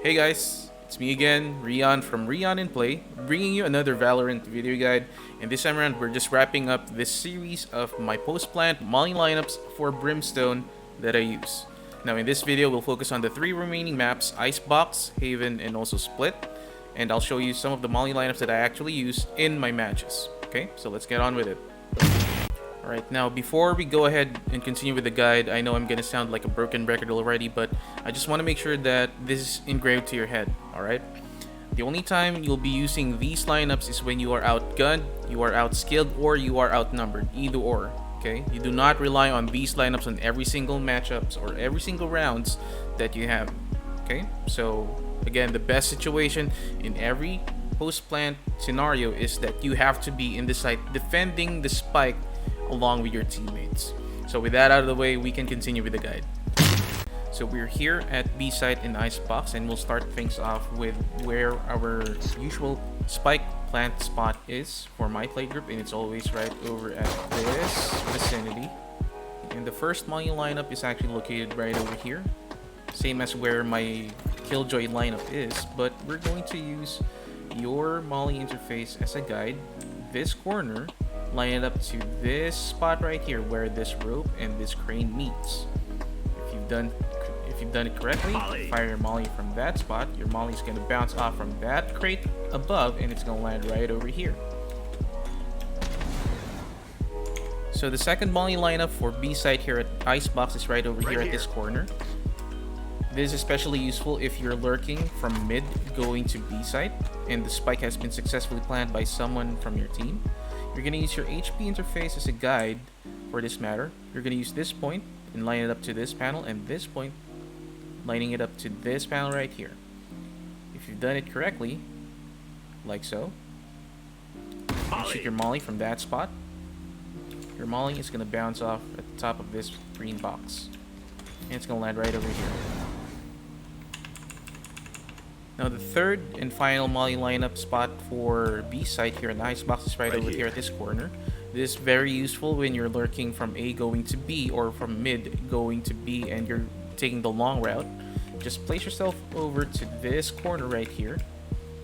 Hey guys, it's me again, Rion from Rion in Play, bringing you another Valorant video guide. And this time around, we're just wrapping up this series of my post-plant molly lineups for Brimstone that I use. Now in this video, we'll focus on the three remaining maps, Icebox, Haven, and also Split. And I'll show you some of the molly lineups that I actually use in my matches. Okay, so let's get on with it. Alright, now before we go ahead and continue with the guide, I know I'm gonna sound like a broken record already, but I just want to make sure that this is engraved to your head, alright? The only time you'll be using these lineups is when you are outgunned, you are outskilled, or you are outnumbered, either or, okay? You do not rely on these lineups on every single matchups or every single rounds that you have, okay? So, again, the best situation in every post-plant scenario is that you have to be in the site defending the spike along with your teammates. So with that out of the way, we can continue with the guide. So we're here at B site in Icebox, and we'll start things off with where our usual spike plant spot is for my play group, and it's always right over at this vicinity. And the first molly lineup is actually located right over here, same as where my Killjoy lineup is, but we're going to use your molly interface as a guide. This corner, line it up to this spot right here where this rope and this crane meets. If you've done it correctly, fire your molly from that spot. Your molly is going to bounce off from that crate above, and it's going to land right over here. So the second molly lineup for B site here at Icebox is right over here at this corner. This is especially useful if you're lurking from mid going to B site and the spike has been successfully planted by someone from your team. You're going to use your HP interface as a guide for this matter. You're going to use this point and line it up to this panel, and this point lining it up to this panel right here. If you've done it correctly, like so, you shoot your molly from that spot. Your molly is going to bounce off at the top of this green box, and it's going to land right over here. Now the third and final molly lineup spot for B site here in the Icebox is right over here at this corner. This is very useful when you're lurking from A going to B or from mid going to B and you're taking the long route. Just place yourself over to this corner right here.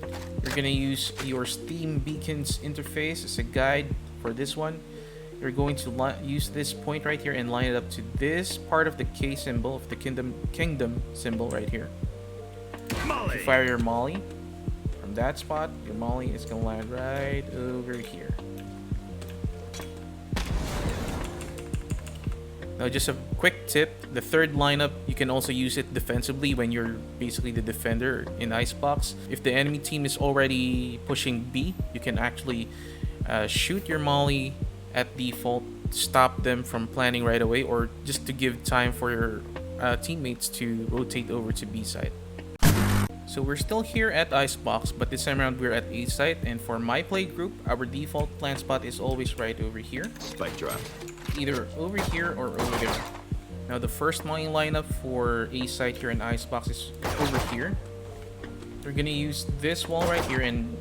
You're going to use your Steam Beacons interface as a guide for this one. You're going to use this point right here and line it up to this part of the K symbol, of the kingdom symbol right here. If you fire your molly from that spot, your molly is going to land right over here. Now just a quick tip, the third lineup, you can also use it defensively when you're basically the defender in Icebox. If the enemy team is already pushing B, you can actually shoot your molly at default, stop them from planning right away, or just to give time for your teammates to rotate over to B side. So we're still here at Icebox, but this time around we're at A site, and for my play group, our default plant spot is always right over here. Spike drop. Either over here or over there. Now the first molly lineup for A site here in Icebox is over here. We're gonna use this wall right here and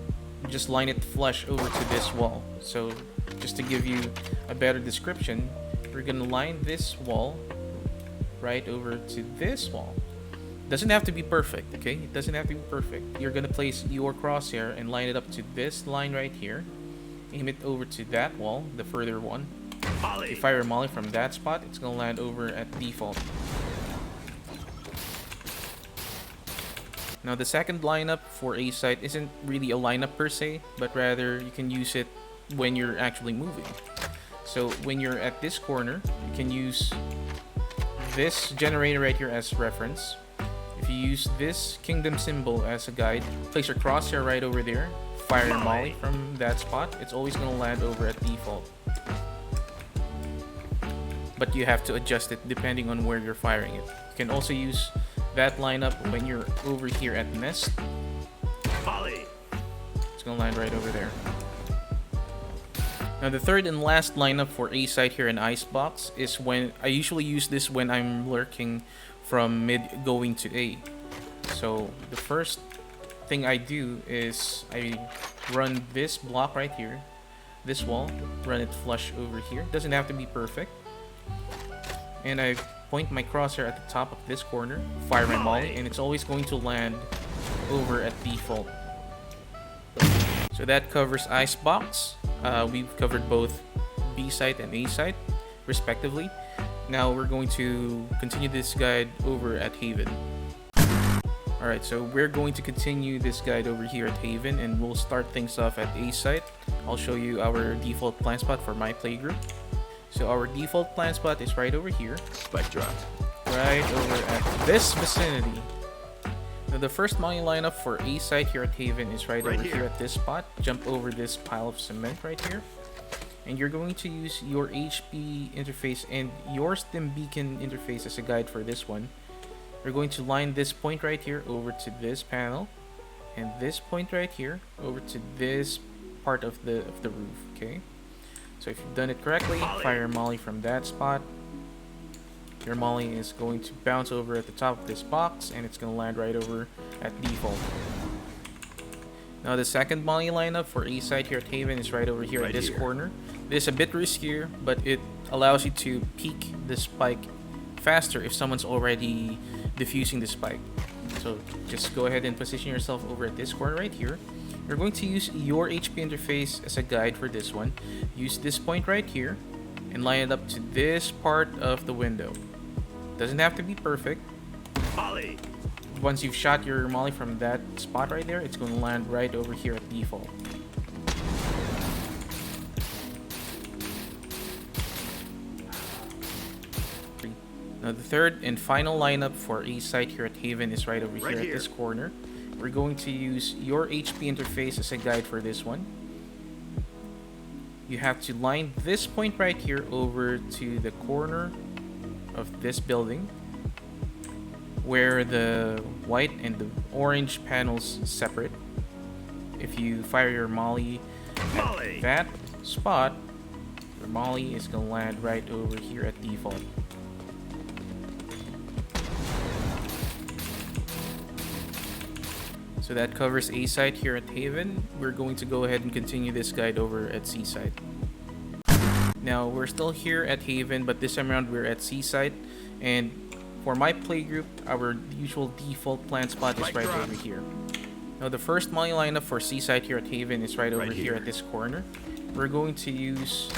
just line it flush over to this wall. So just to give you a better description, we're gonna line this wall right over to this wall. Doesn't have to be perfect, okay? It doesn't have to be perfect. You're gonna place your crosshair and line it up to this line right here. Aim it over to that wall, the further one. If you fire a molly from that spot, it's gonna land over at default. Now the second lineup for A site isn't really a lineup per se, but rather you can use it when you're actually moving. So when you're at this corner, you can use this generator right here as reference. If you use this kingdom symbol as a guide, place your crosshair right over there, fire your molly from that spot, it's always going to land over at default. But you have to adjust it depending on where you're firing it. You can also use that lineup when you're over here at nest. It's going to land right over there. Now the third and last lineup for A site here in Icebox is when I usually use this when I'm lurking from mid going to A. So the first thing I do is I run this block right here, this wall, run it flush over here. Doesn't have to be perfect. And I point my crosshair at the top of this corner, fire my molly, and it's always going to land over at default. So that covers ICEBOX. We've covered both B site and A site, respectively. Now we're going to continue this guide over at Haven. Alright, so we're going to continue this guide over here at Haven, and we'll start things off at A site. I'll show you our default plant spot for my playgroup. So our default plant spot is right over here. Spike drop. Right over at this vicinity. Now the first money lineup for A site here at Haven is right over here at this spot. Jump over this pile of cement right here. And you're going to use your HP interface and your stim beacon interface as a guide for this one. We're going to line this point right here over to this panel, and this point right here over to this part of the roof. Okay, so if you've done it correctly, fire molly from that spot. Your molly is going to bounce over at the top of this box, and it's going to land right over at default. Now the second molly lineup for A site here at Haven is right over here at this corner. This is a bit riskier, but it allows you to peek the spike faster if someone's already diffusing the spike. So just go ahead and position yourself over at this corner right here. You're going to use your HP interface as a guide for this one. Use this point right here and line it up to this part of the window. Doesn't have to be perfect. Molly. Once you've shot your molly from that spot right there, it's going to land right over here at default. Now the third and final lineup for A site here at Haven is right over here at this corner. We're going to use your HP interface as a guide for this one. You have to line this point right here over to the corner of this building, where the white and the orange panels separate. If you fire your molly at that spot, your molly is going to land right over here at default. So that covers A site here at Haven. We're going to go ahead and continue this guide over at C site. Now we're still here at Haven, but this time around we're at C site, and for my playgroup, our usual default plant spot is right over here. Now the first molly lineup for C site here at Haven is right over here at this corner. We're going to use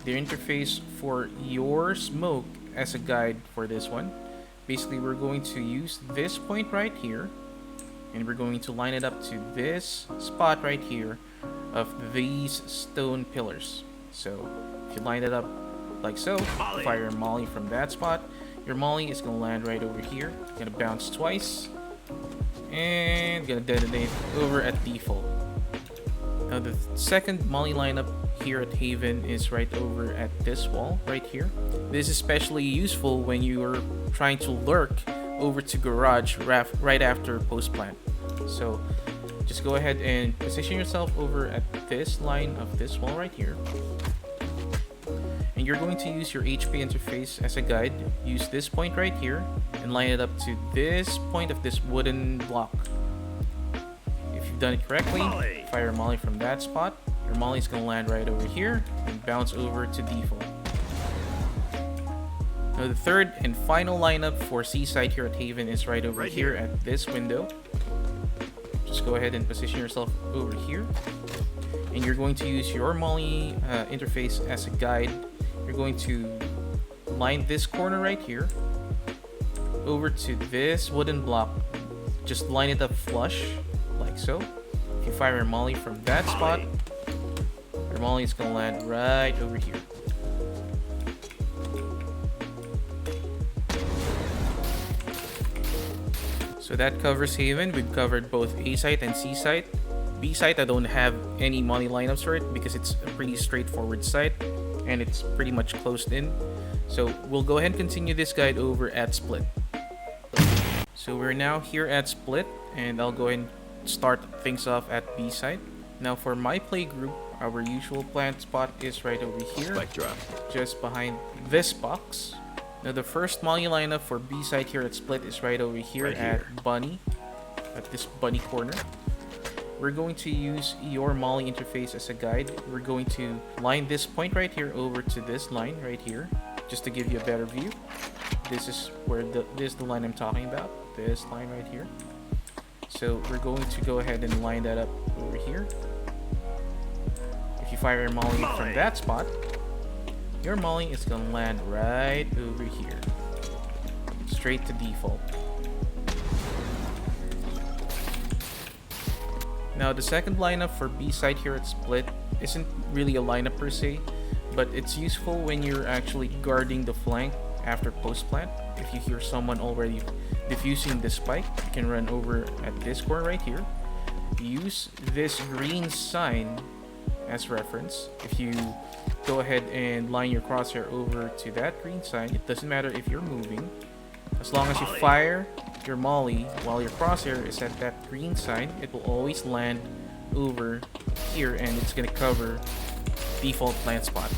the interface for your smoke as a guide for this one. Basically, we're going to use this point right here, and we're going to line it up to this spot right here of these stone pillars. So if you line it up like so, fire a molly from that spot, your molly is going to land right over here. Going to bounce twice, and going to detonate over at default. Now the second molly lineup here at Haven is right over at this wall right here. This is especially useful when you are trying to lurk over to garage right after post plant. So just go ahead and position yourself over at this line of this wall right here, and you're going to use your HP interface as a guide. Use this point right here and line it up to this point of this wooden block. If you've done it correctly, fire a molly from that spot. Your molly is going to land right over here and bounce over to default. Now the third and final lineup for C site here at Haven is right over here at this window. Just go ahead and position yourself over here, and you're going to use your molly interface as a guide. You're going to line this corner right here over to this wooden block. Just line it up flush like so. If you fire a molly from that spot, your molly is going to land right over here. So that covers Haven. We've covered both A site and C site. B site, I don't have any molly lineups for it because it's a pretty straightforward site and it's pretty much closed in. So we'll go ahead and continue this guide over at Split. So we're now here at Split, and I'll go ahead and start things off at B site. Now for my play group, our usual plant spot is right over here, just behind this box. Now the first molly lineup for B site here at Split is right over here at Bunny, at this bunny corner. We're going to use your molly interface as a guide. We're going to line this point right here over to this line right here, just to give you a better view. This is where this is the line I'm talking about. This line right here. So we're going to go ahead and line that up over here. If you fire a molly from that spot, your molly is gonna land right over here, straight to default. Now the second lineup for B side here at split isn't really a lineup per se, but it's useful when you're actually guarding the flank after post plant. If you hear someone already diffusing the spike, you can run over at this corner right here. Use this green sign as reference. If you go ahead and line your crosshair over to that green sign, it doesn't matter if you're moving, as long as you fire your molly while your crosshair is at that green sign, it will always land over here and it's going to cover default plant spot.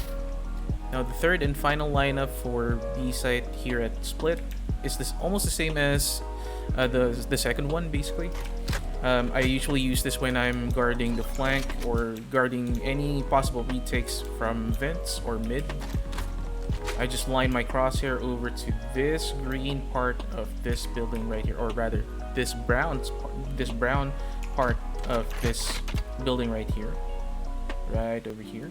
Now the third and final lineup for B site here at split is this almost the same as the second one basically. I usually use this when I'm guarding the flank or guarding any possible retakes from vents or mid. I just line my crosshair over to this green part of this building right here, or rather this brown part of this building right here, right over here.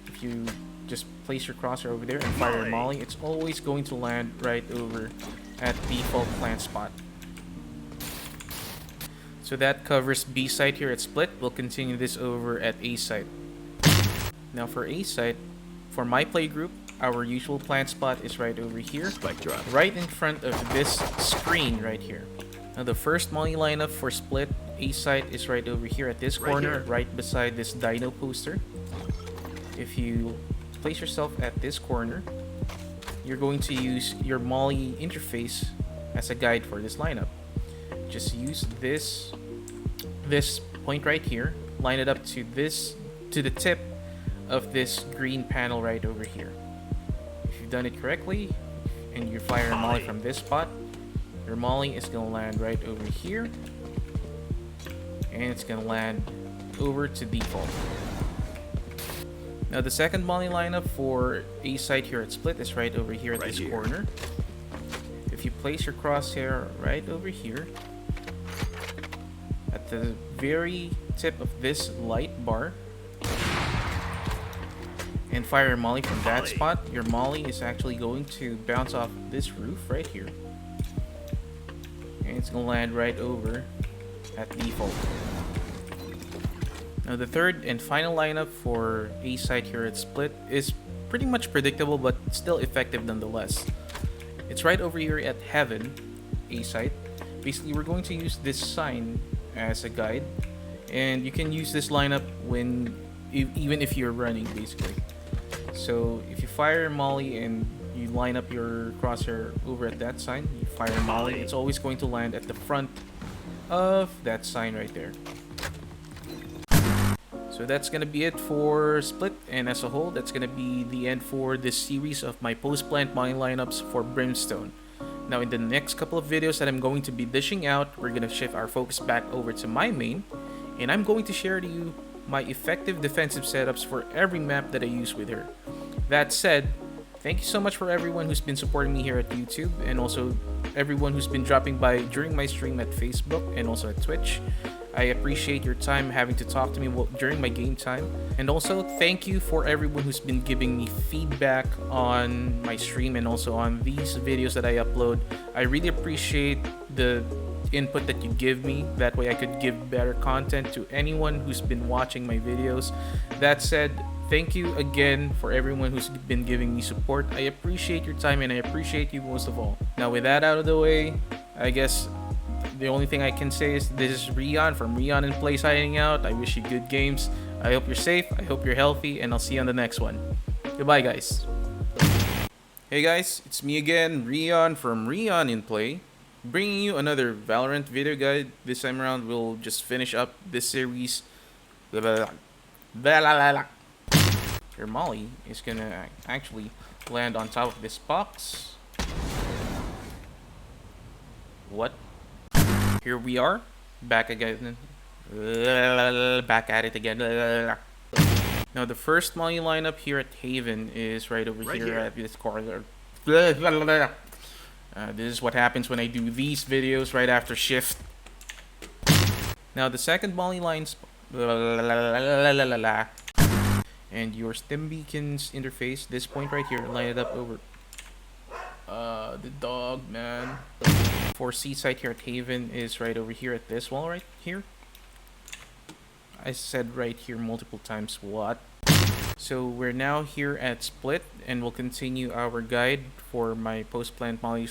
If you just place your crosshair over there and fire a molly, it's always going to land right over at default plant spot. So that covers B site here at split. We'll continue this over at A site. Now for A site, for my play group, our usual plant spot is right over here, right in front of this screen right here. Now the first molly lineup for split A site is right over here at this corner, right beside this dino poster. If you place yourself at this corner, you're going to use your molly interface as a guide for this lineup. Just use this point right here, line it up to the tip of this green panel right over here. If you've done it correctly and you fire a molly from this spot, your molly is going to land right over here and it's going to land over to default. Now the second molly lineup for A site here at split is right over here at this corner. If you place your crosshair right over here at the very tip of this light bar and fire a molly from that spot, your molly is actually going to bounce off this roof right here and it's going to land right over at default. Now the third and final lineup for A site here at split is pretty much predictable but still effective nonetheless. It's right over here at heaven, A site. Basically we're going to use this sign as a guide and you can use this lineup even if you're running basically. So if you fire a molly and you line up your crosshair over at that sign, you fire a molly, it's always going to land at the front of that sign right there. So that's gonna be it for split, and as a whole that's gonna be the end for this series of my post-plant molly lineups for Brimstone. Now in the next couple of videos that I'm going to be dishing out, we're gonna shift our focus back over to my main, and I'm going to share to you my effective defensive setups for every map that I use with her. That said, thank you so much for everyone who's been supporting me here at YouTube, and also everyone who's been dropping by during my stream at Facebook and also at Twitch. I appreciate your time having to talk to me during my game time. And also, thank you for everyone who's been giving me feedback on my stream and also on these videos that I upload. I really appreciate the input that you give me. That way I could give better content to anyone who's been watching my videos. That said, thank you again for everyone who's been giving me support. I appreciate your time and I appreciate you most of all. Now with that out of the way, I guess the only thing I can say is this is Rion from Rion in Play signing out. I wish you good games. I hope you're safe, I hope you're healthy, and I'll see you on the next one. Goodbye guys. Hey guys, it's me again, Rion from Rion in Play, bringing you another Valorant video guide. This time around we'll just finish up this series. Your molly is gonna actually land on top of this box. What? Here we are, back again, back at it again. Now the first molly lineup here at Haven is right over here at this corner. This is what happens when I do these videos right after shift. Now the second molly lines, and your stem beacons interface. This point right here, line it up over. The dog, man. For Seaside here at Haven is right over here at this wall right here. I said right here multiple times. What? So we're now here at Split, and we'll continue our guide for my post plant molly.